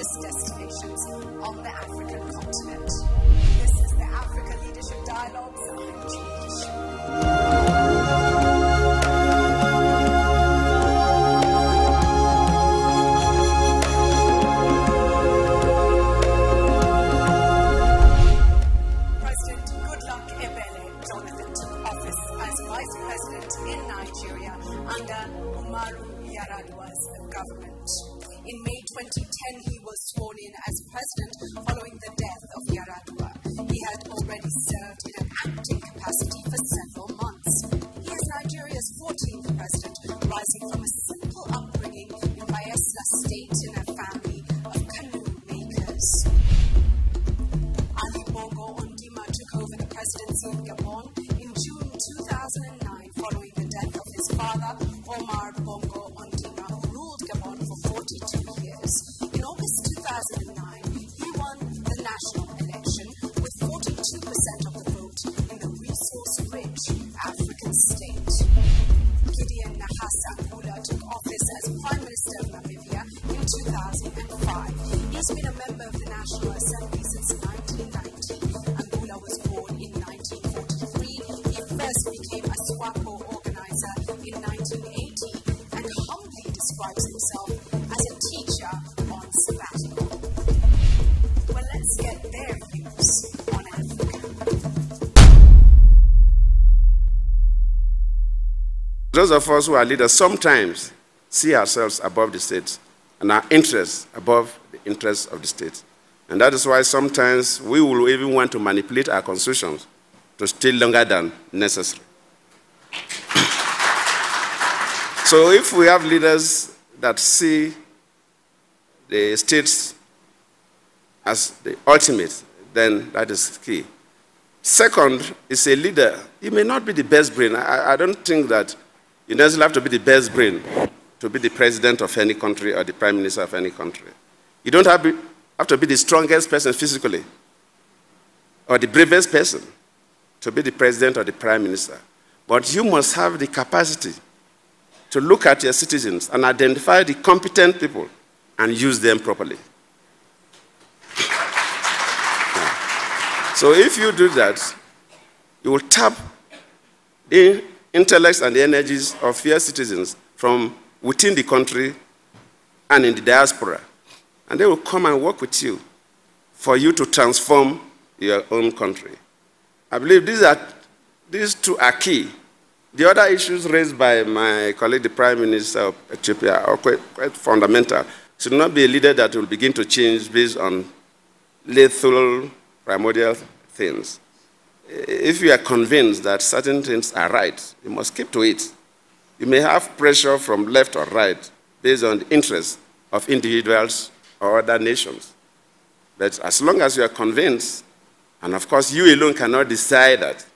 tourist destinations on the African continent. This is the Africa Leadership Dialogues. I'm Julie. In May 2010, he was sworn in as president following the death of Yar'Adua. He had already served in an acting capacity for several months. He is Nigeria's 14th president, rising from a simple upbringing in Bayelsa State in a family of canoe makers. Ali Bongo Ondimba took over the presidency in Gabon in June 2009 following the death of his father, Omar Bongo Ondimba, who ruled Gabon for 42 years. In August 2009, he won the national election with 42% of the vote in the resource-rich African state. Gideon Nahasa Ngula took office as Prime Minister of Namibia in 2005. He's been a member of the National Assembly since 1990. Ngula was born in 1943. He first became a SWAPO organizer in 1980 and humbly describes himself as a teacher on sabbatical. Well, let's get their views on Africa. Those of us who are leaders sometimes see ourselves above the state and our interests above the interests of the state. And that is why sometimes we will even want to manipulate our constitutions to stay longer than necessary. So if we have leaders that see the states as the ultimate, then that is key. Second is a leader. He may not be the best brain. I don't think that you necessarily have to be the best brain to be the president of any country or the prime minister of any country. You don't have to be the strongest person physically or the bravest person to be the president or the prime minister. But you must have the capacity to look at your citizens and identify the competent people and use them properly. So if you do that, you will tap the intellects and the energies of your citizens from within the country and in the diaspora. And they will come and work with you for you to transform your own country. I believe these two are key. The other issues raised by my colleague, the Prime Minister of Ethiopia, are quite fundamental. Should not be a leader that will begin to change based on lethal, primordial things. If you are convinced that certain things are right, you must keep to it. You may have pressure from left or right based on the interests of individuals or other nations. But as long as you are convinced, and of course you alone cannot decide that,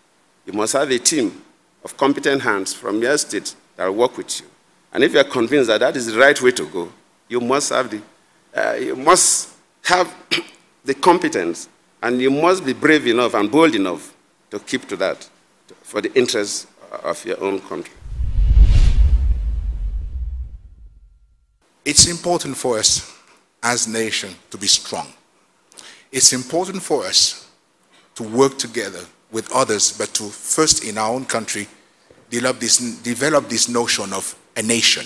you must have a team of competent hands from your state that will work with you. And if you are convinced that that is the right way to go, you must have the competence, and you must be brave enough and bold enough to keep to that for the interests of your own country. It's important for us as a nation to be strong. It's important for us to work together with others, but to first in our own country develop this notion of a nation.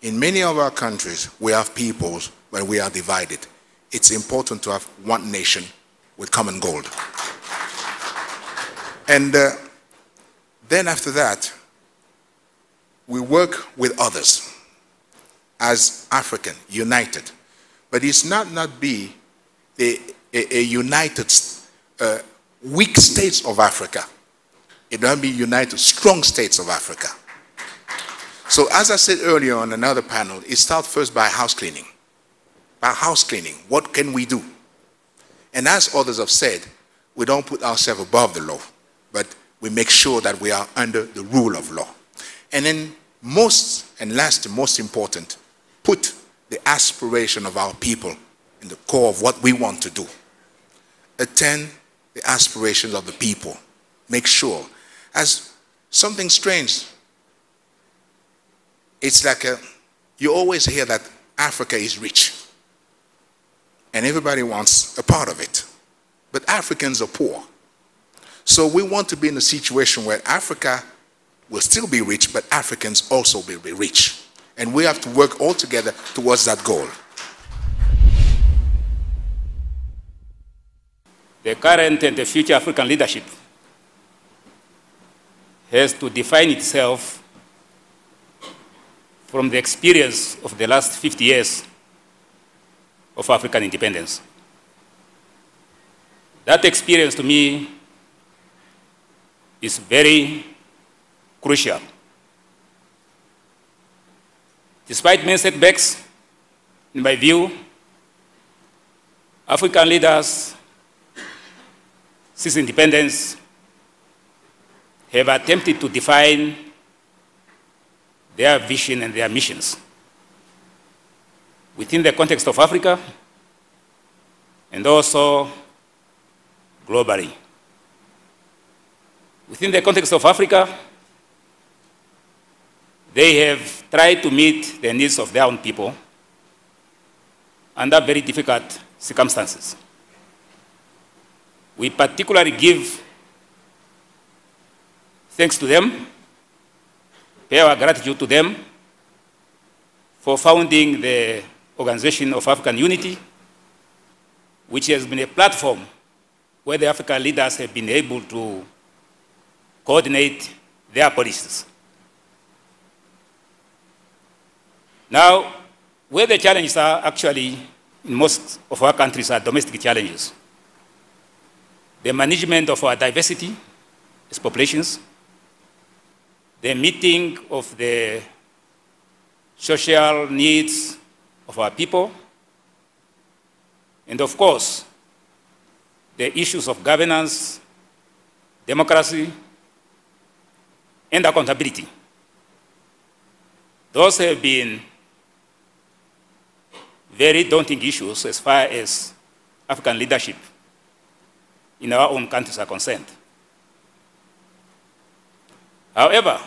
In many of our countries, we have peoples, but we are divided. It's important to have one nation with common goal. And then after that, we work with others as African, united. But it's not be a united, weak states of Africa. It don't be united, strong states of Africa. So as I said earlier on another panel, it starts first by house cleaning. By house cleaning, what can we do? And as others have said, we don't put ourselves above the law, but we make sure that we are under the rule of law. And then most, and last and most important, put the aspiration of our people in the core of what we want to do. Attend the aspirations of the people. Make sure. As something strange, it's like you always hear that Africa is rich. and everybody wants a part of it. But Africans are poor. So we want to be in a situation where Africa will still be rich, but Africans also will be rich. And we have to work all together towards that goal. The current and the future African leadership has to define itself from the experience of the last 50 years of African independence. That experience to me is very crucial. Despite many setbacks, in my view, African leaders since independence have attempted to define their vision and their missions within the context of Africa and also globally. Within the context of Africa, they have tried to meet the needs of their own people under very difficult circumstances. We particularly give thanks to them, pay our gratitude to them for founding the Organization of African Unity, which has been a platform where the African leaders have been able to coordinate their policies. Now, where the challenges are actually in most of our countries are domestic challenges. The management of our diversity as populations, the meeting of the social needs of our people, and of course, the issues of governance, democracy, and accountability. Those have been very daunting issues as far as African leadership in our own countries are concerned. However,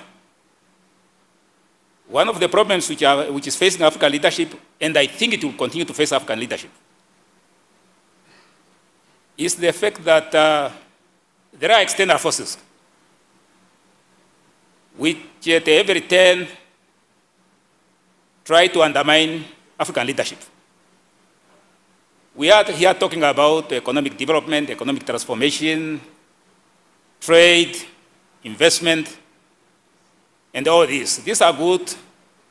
one of the problems which is facing African leadership, and I think it will continue to face African leadership, is the fact that there are external forces which at every turn try to undermine African leadership. We are here talking about economic development, economic transformation, trade, investment, and all this. These are good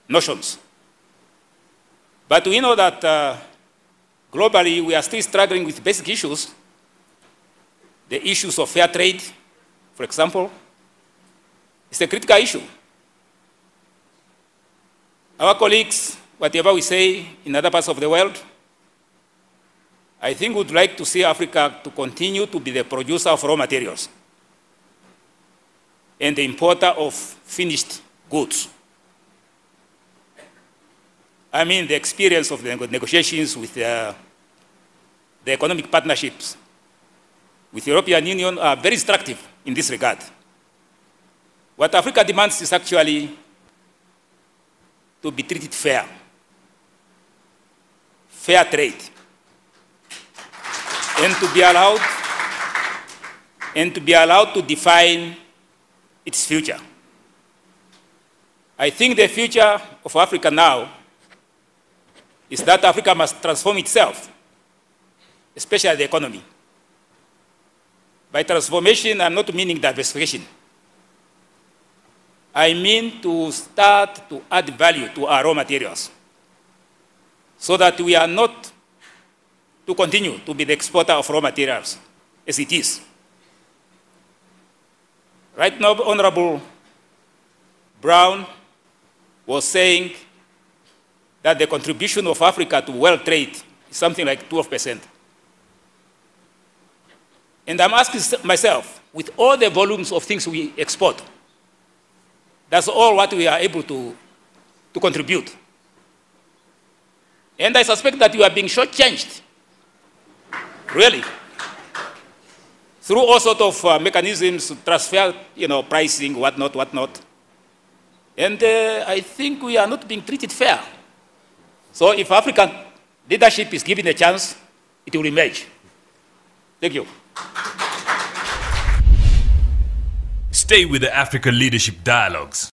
notions. But we know that globally we are still struggling with basic issues. The issues of fair trade, for example, is a critical issue. Our colleagues, whatever we say in other parts of the world, I think would like to see Africa to continue to be the producer of raw materials and the importer of finished goods. I mean, the experience of the negotiations with the economic partnerships with the European Union are very instructive in this regard. What Africa demands is actually to be treated fair, fair trade, and to be allowed to define its future. I think the future of Africa now is that Africa must transform itself, especially the economy. By transformation, I'm not meaning diversification. I mean to start to add value to our raw materials so that we are not to continue to be the exporter of raw materials as it is. Right now, Honorable Brown was saying that the contribution of Africa to world trade is something like 12%. And I'm asking myself, with all the volumes of things we export, that's all what we are able to contribute. And I suspect that you are being shortchanged, really, through all sorts of mechanisms to transfer, pricing, whatnot. And I think we are not being treated fair. So if African leadership is given a chance it will emerge. Thank you. Stay with the Africa Leadership Dialogues.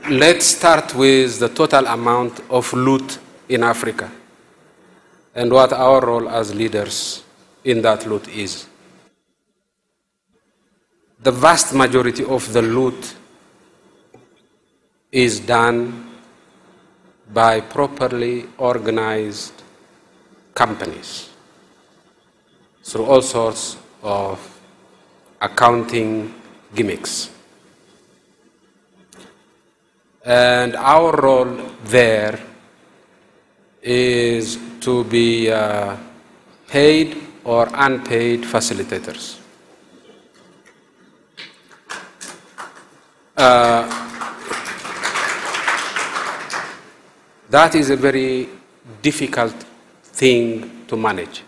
Let's start with the total amount of loot in Africa and what our role as leaders in that loot is. The vast majority of the loot is done by properly organized companies through all sorts of accounting gimmicks. And our role there is to be paid or unpaid facilitators. That is a very difficult thing to manage.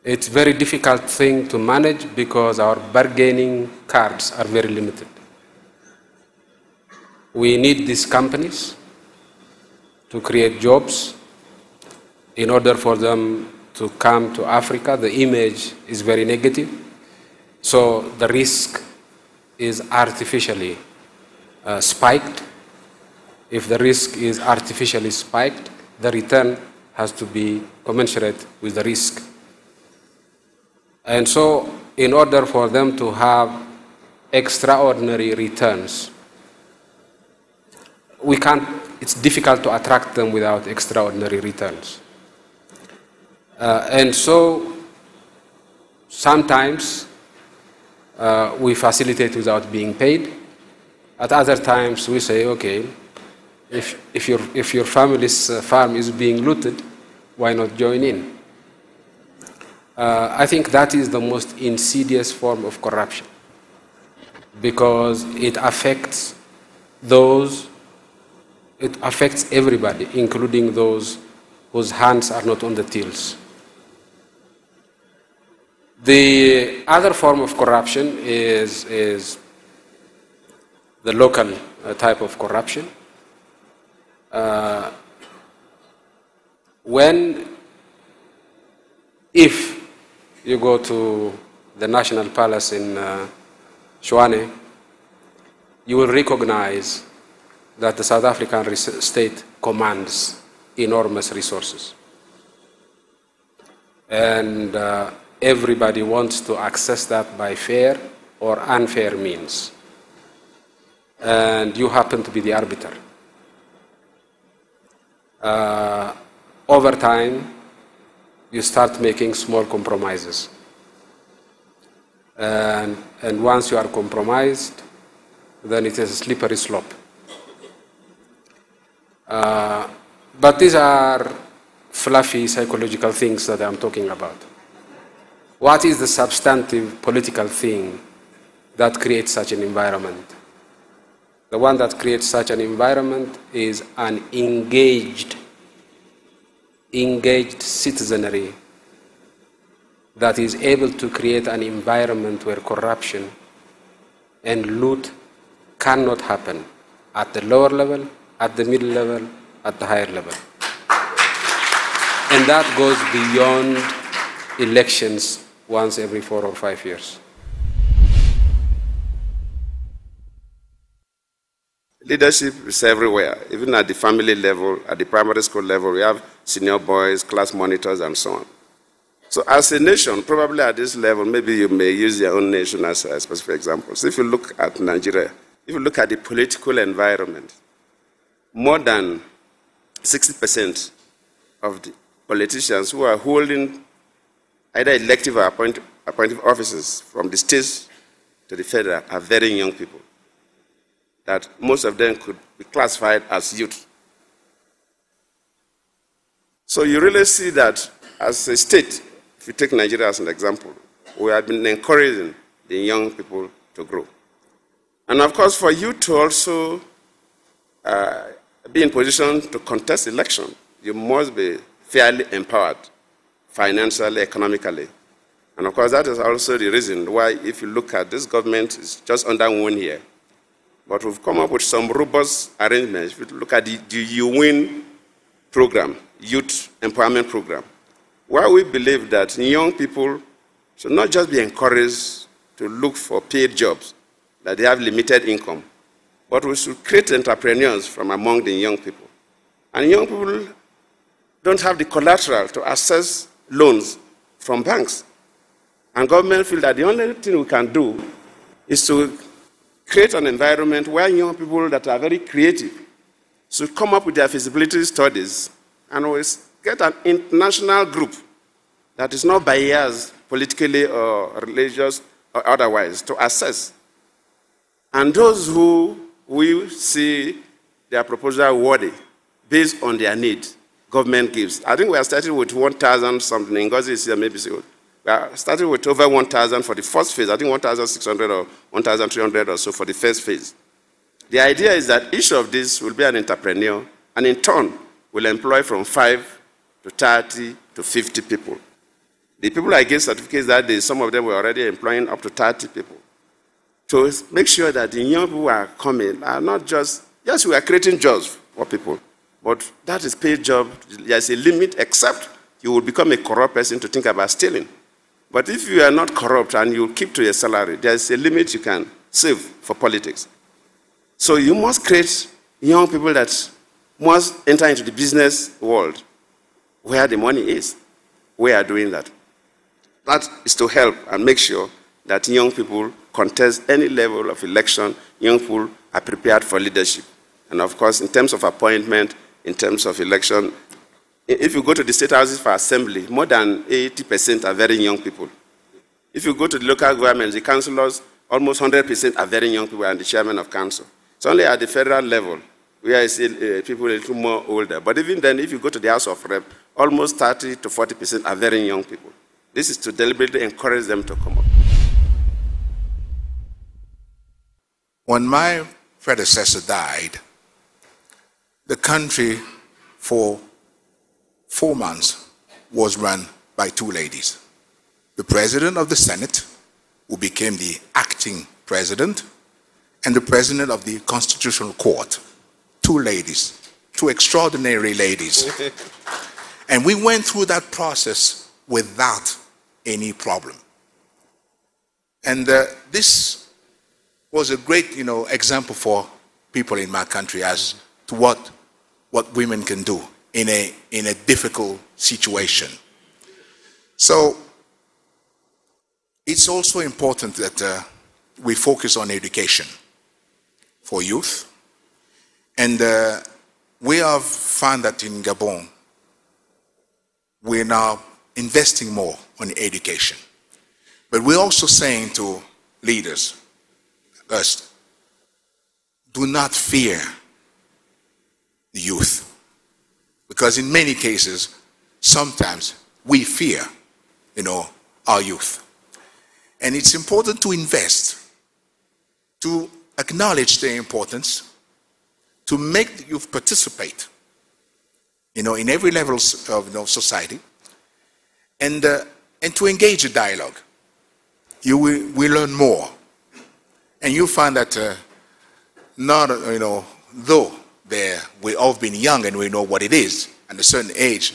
It's a very difficult thing to manage because our bargaining cards are very limited. We need these companies to create jobs in order for them to come to Africa. The image is very negative, so the risk is artificially spiked. If the risk is artificially spiked, the return has to be commensurate with the risk. And so, in order for them to have extraordinary returns, it's difficult to attract them without extraordinary returns. And so sometimes we facilitate without being paid. At other times we say, okay, if your family's farm is being looted, why not join in? I think that is the most insidious form of corruption because it affects everybody, including those whose hands are not on the tills. The other form of corruption is the local type of corruption. If you go to the National Palace in Tshwane, you will recognize that the South African state commands enormous resources. And everybody wants to access that by fair or unfair means. And you happen to be the arbiter. Over time, you start making small compromises. And once you are compromised, then it is a slippery slope. But these are fluffy psychological things that I'm talking about. What is the substantive political thing that creates such an environment? The one that creates such an environment is an engaged citizenry that is able to create an environment where corruption and loot cannot happen at the lower level, at the middle level, at the higher level. And that goes beyond elections once every 4 or 5 years. Leadership is everywhere, even at the family level, at the primary school level, we have senior boys, class monitors, and so on. So as a nation, probably at this level, maybe you may use your own nation as a specific example. So if you look at Nigeria, if you look at the political environment, more than 60% of the politicians who are holding either elective or appointive offices from the states to the federal are very young people. that most of them could be classified as youth. So you really see that as a state, if you take Nigeria as an example, we have been encouraging the young people to grow. And of course, for you to also be in position to contest election, you must be fairly empowered, financially, economically. And of course, that is also the reason why, if you look at this government, it's just under 1 year. But we've come up with some robust arrangements. If you look at the You Win program, Youth Empowerment Program, where we believe that young people should not just be encouraged to look for paid jobs, that they have limited income, but we should create entrepreneurs from among the young people. And young people don't have the collateral to access loans from banks. And government feel that the only thing we can do is to create an environment where young people that are very creative should come up with their feasibility studies and we get an international group that is not biased politically or religious or otherwise to assess. And those who we see their proposal worthy based on their need, government gives. I think we are starting with 1,000 something. Ngozi is here, maybe so. We are starting with over 1,000 for the first phase. I think 1,600 or 1,300 or so for the first phase. The idea is that each of these will be an entrepreneur, and in turn will employ from 5 to 30 to 50 people. The people I gave certificates that day, some of them were already employing up to 30 people. To make sure that the young people who are coming are not just, yes, we are creating jobs for people, but that is paid job. There's a limit, except you will become a corrupt person to think about stealing. But if you are not corrupt and you keep to your salary, there's a limit you can save for politics. So you must create young people that must enter into the business world where the money is. We are doing that. That is to help and make sure that young people contest any level of election, young people are prepared for leadership. And of course, in terms of appointment, in terms of election, if you go to the state houses for assembly, more than 80% are very young people. If you go to the local government, the councillors, almost 100% are very young people and the chairman of council. It's only at the federal level where I see people a little more older. But even then, if you go to the House of Rep, almost 30 to 40% are very young people. This is to deliberately encourage them to come up. When my predecessor died, the country for 4 months was run by 2 ladies. The president of the Senate, who became the acting president, and the president of the Constitutional Court. 2 ladies, 2 extraordinary ladies. And we went through that process without any problem. And this was a great, example for people in my country as to what women can do in a difficult situation. So it's also important that we focus on education for youth. And we have found that in Gabon, we're now investing more on education. But we're also saying to leaders, us, do not fear the youth. Because in many cases, sometimes we fear, our youth. And it's important to invest, to acknowledge their importance, to make the youth participate, in every level of society, and to engage a dialogue. You will learn more. And you find that though we all been young and we know what it is, at a certain age,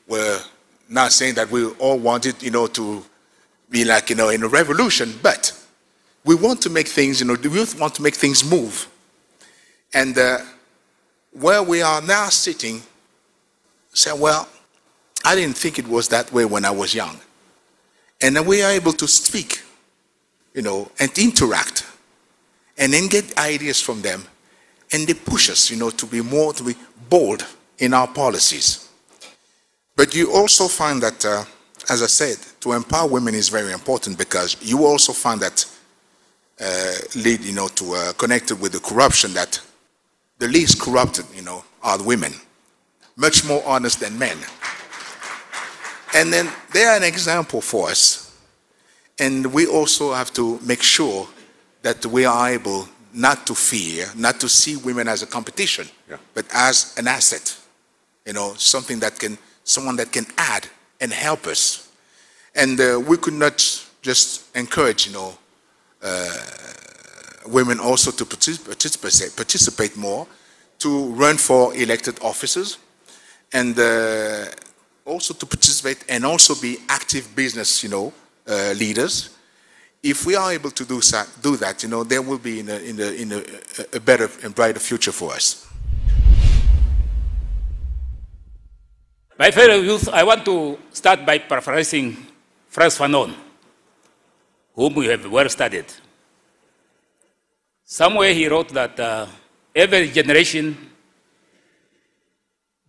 we're not saying that we all want it, to be like, in a revolution, but we want to make things, the youth want to make things move. And where we are now sitting, say, well, I didn't think it was that way when I was young. And then we are able to speak, and interact, and then get ideas from them. And they push us, to be bold in our policies. But you also find that, as I said, to empower women is very important, because you also find that lead, to connected with the corruption, that the least corrupted, are the women, much more honest than men. And then they are an example for us. And we also have to make sure that we are able not to fear, not to see women as a competition, but as an asset, someone that can add and help us. And we could not just encourage, women also to participate more, to run for elected offices, and also to participate and also be active business, leaders. If we are able to do that, there will be in a better and brighter future for us. My fellow youth, I want to start by paraphrasing Frantz Fanon, whom we have well studied. Somewhere he wrote that every generation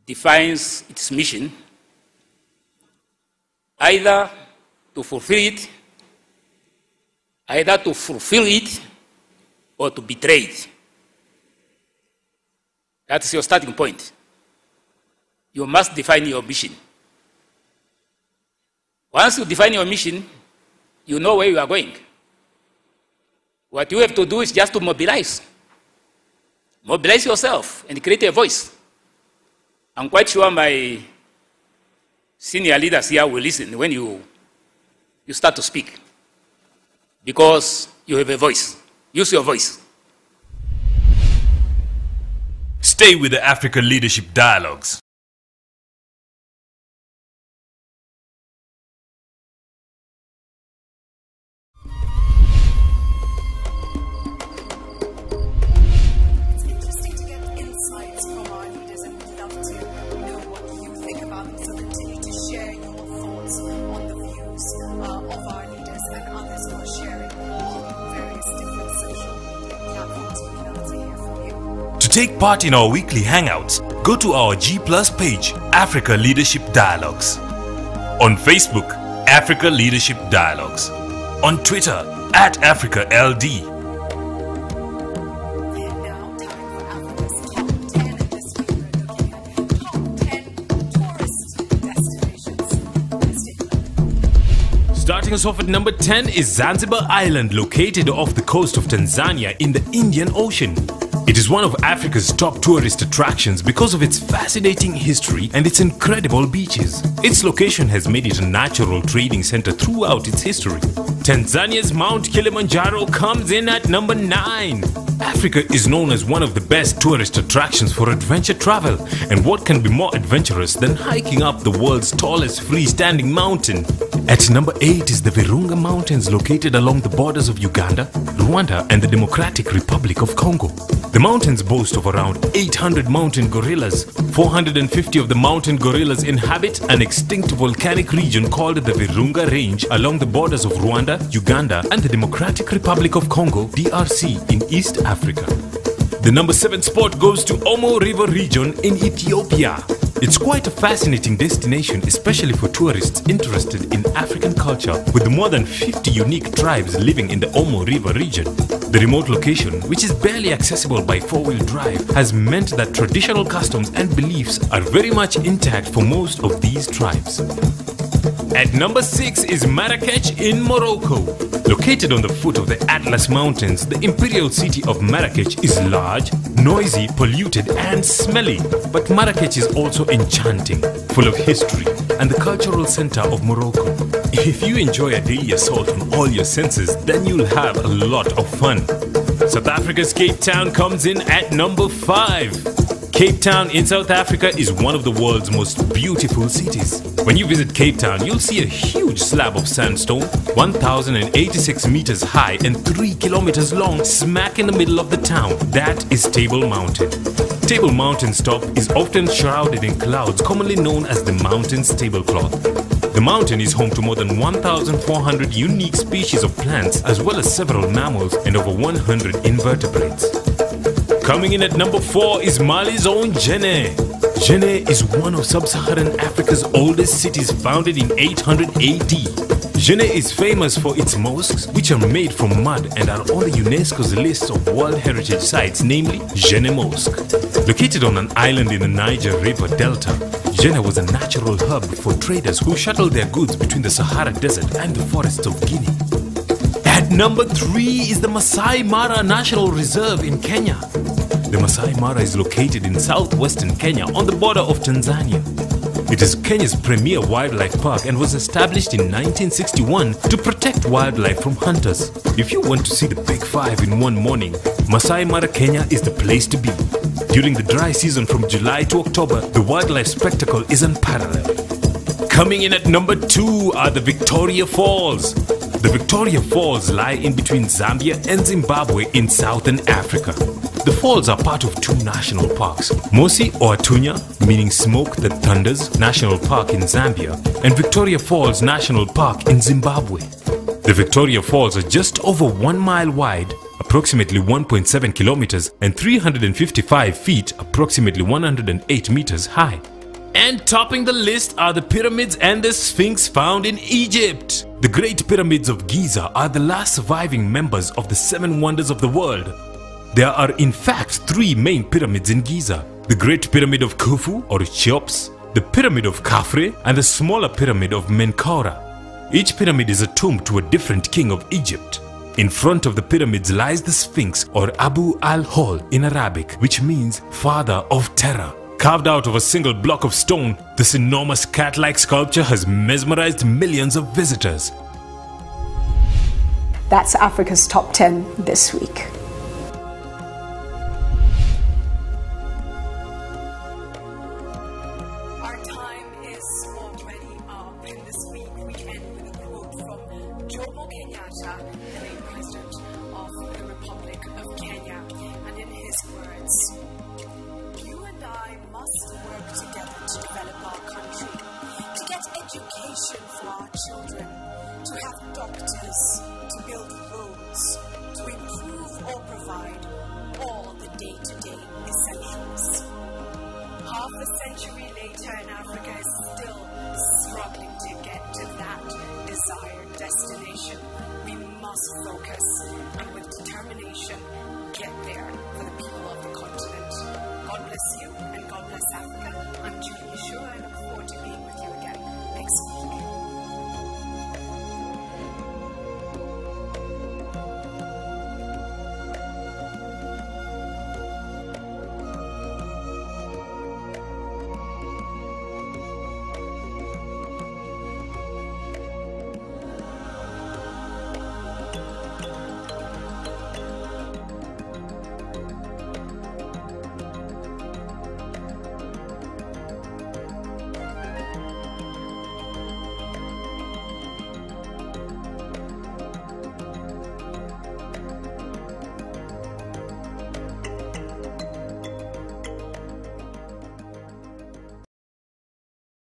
defines its mission either to fulfill it, or to betray it. That's your starting point. You must define your mission. Once you define your mission, you know where you are going. What you have to do is just to mobilize. Mobilize yourself and create a voice. I'm quite sure my senior leaders here will listen when you start to speak, because you have a voice. Use your voice. Stay with the Africa Leadership Dialogues. It's interesting to get insights from our leaders, and we'd love to know what you think about them. So continue to share your thoughts on the views of our leaders and others who are sharing on various different social media platforms. We'd love to hear from you. To take part in our weekly hangouts, go to our G+ page, Africa Leadership Dialogues. On Facebook, Africa Leadership Dialogues. On Twitter, @AfricaLD. And now, time for Africa's Top 10. And this week we're looking at Top 10 tourist destinations. Let's take a look. Starting us off at number 10 is Zanzibar Island, located off the coast of Tanzania in the Indian Ocean. It is one of Africa's top tourist attractions because of its fascinating history and its incredible beaches. Its location has made it a natural trading center throughout its history. Tanzania's Mount Kilimanjaro comes in at number 9. Africa is known as one of the best tourist attractions for adventure travel, and what can be more adventurous than hiking up the world's tallest freestanding mountain? At number 8 is the Virunga Mountains, located along the borders of Uganda, Rwanda and the Democratic Republic of Congo. The mountains boast of around 800 mountain gorillas. 450 of the mountain gorillas inhabit an extinct volcanic region called the Virunga Range along the borders of Rwanda, Uganda and the Democratic Republic of Congo, DRC, in East Africa. The number 7 spot goes to Omo River region in Ethiopia. It's quite a fascinating destination, especially for tourists interested in African culture, with more than 50 unique tribes living in the Omo River region. The remote location, which is barely accessible by 4-wheel drive, has meant that traditional customs and beliefs are very much intact for most of these tribes. At number 6 is Marrakech in Morocco. Located on the foot of the Atlas Mountains, the imperial city of Marrakech is large, noisy, polluted and smelly. But Marrakech is also enchanting, full of history and the cultural center of Morocco. If you enjoy a daily assault on all your senses, then you'll have a lot of fun. South Africa's Cape Town comes in at number 5. Cape Town in South Africa is one of the world's most beautiful cities. When you visit Cape Town, you'll see a huge slab of sandstone, 1,086 meters high and 3 kilometers long, smack in the middle of the town. That is Table Mountain. Table Mountain's top is often shrouded in clouds, commonly known as the mountain's tablecloth. The mountain is home to more than 1,400 unique species of plants, as well as several mammals and over 100 invertebrates. Coming in at number 4 is Mali's own Djenné. Djenné is one of sub-Saharan Africa's oldest cities, founded in 800 AD. Guinea is famous for its mosques, which are made from mud and are on the UNESCO's list of World Heritage Sites, namely Guinea Mosque. Located on an island in the Niger River Delta, Guinea was a natural hub for traders who shuttled their goods between the Sahara Desert and the forests of Guinea. At number 3 is the Masai Mara National Reserve in Kenya. The Masai Mara is located in southwestern Kenya on the border of Tanzania. It is Kenya's premier wildlife park and was established in 1961 to protect wildlife from hunters. If you want to see the Big Five in one morning, Masai Mara, Kenya is the place to be. During the dry season from July to October, the wildlife spectacle is unparalleled. Coming in at number 2 are the Victoria Falls. The Victoria Falls lie in between Zambia and Zimbabwe in southern Africa. The falls are part of 2 national parks, Mosi or Atunya, meaning smoke that thunders, National Park in Zambia, and Victoria Falls National Park in Zimbabwe. The Victoria Falls are just over 1 mile wide, approximately 1.7 kilometers, and 355 feet, approximately 108 meters high. And topping the list are the pyramids and the Sphinx found in Egypt. The Great Pyramids of Giza are the last surviving members of the 7 wonders of the world. There are in fact 3 main pyramids in Giza: the Great Pyramid of Khufu or Cheops, the Pyramid of Khafre, and the smaller Pyramid of Menkaure. Each pyramid is a tomb to a different king of Egypt. In front of the pyramids lies the Sphinx or Abu al-Hol in Arabic, which means Father of Terror. Carved out of a single block of stone, this enormous cat-like sculpture has mesmerized millions of visitors. That's Africa's Top 10 this week. Our time is already up, and this week we end with a quote from Jomo Kenyatta, the late President of the Republic of Kenya. And in his words, "You and I must work together to develop our country, to get education for our children, to have doctors, to build roads, to improve or provide all the day-to-day essentials." Half a century later, and Africa is still struggling to get to that desired destination. We must focus